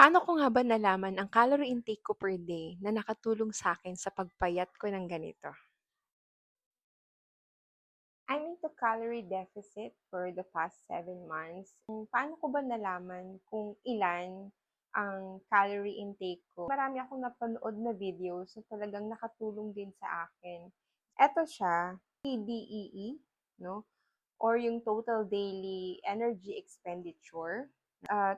Paano ko nga ba nalaman ang calorie intake ko per day na nakatulong sa akin sa pagpayat ko ng ganito? I'm into calorie deficit for the past 7 months. Paano ko ba nalaman kung ilan ang calorie intake ko? Marami akong napanood na videos na talagang nakatulong din sa akin. Eto siya, TDEE, no? Or yung total daily energy expenditure.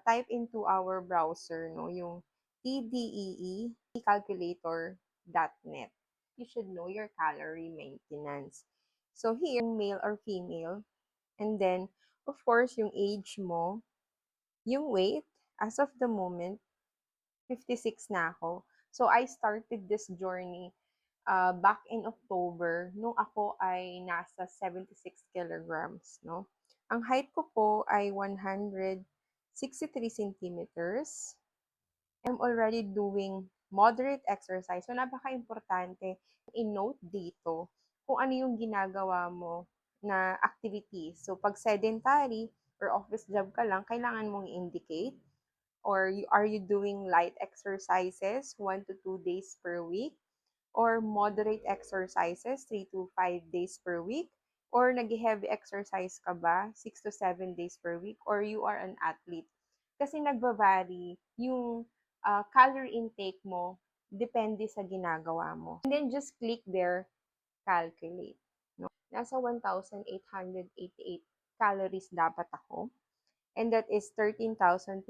Type into our browser, no? Yung TDEE calculator.net. You should know your calorie maintenance. So here, male or female, and then, of course, yung age mo, yung weight, as of the moment, 56 na ako. So I started this journey back in October, nung ako ay nasa 76 kilograms, no? Ang height ko po ay 163 centimeters. I'm already doing moderate exercise. So, napaka-importante i-note dito kung ano yung ginagawa mo na activities. So, pag sedentary or office job ka lang, kailangan mong i-indicate. Or are you doing light exercises 1 to 2 days per week? Or moderate exercises 3 to 5 days per week? Or nag-heavy exercise ka ba 6 to 7 days per week? Or you are an athlete? Kasi nagba-vary yung calorie intake mo depende sa ginagawa mo. And then just click there, calculate. No? Nasa 1,888 calories dapat ako. And that is 13,213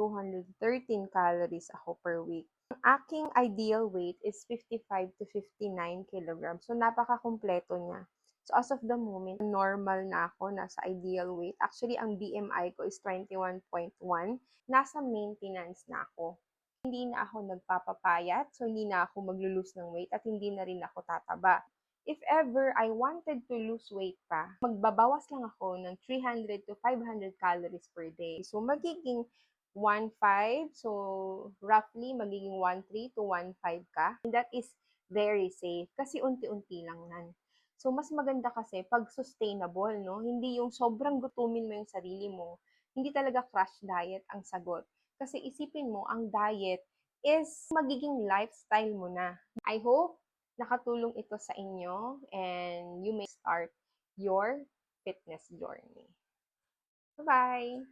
calories ako per week. Ang aking ideal weight is 55 to 59 kilograms. So, napaka-kumpleto niya. So, as of the moment, normal na ako, nasa ideal weight. Actually, ang BMI ko is 21.1. Nasa maintenance na ako. Hindi na ako nagpapapayat, so hindi na ako maglo-lose ng weight at hindi na rin ako tataba. If ever I wanted to lose weight pa, magbabawas lang ako ng 300 to 500 calories per day. So, magiging 1.5. So, roughly, magiging 1.3 to 1.5 ka. And that is very safe kasi unti-unti lang nan. So, mas maganda kasi pag sustainable, no? Hindi yung sobrang gutumin mo yung sarili mo. Hindi talaga crash diet ang sagot. Kasi isipin mo, ang diet is magiging lifestyle mo na. I hope nakatulong ito sa inyo and you may start your fitness journey. Bye-bye!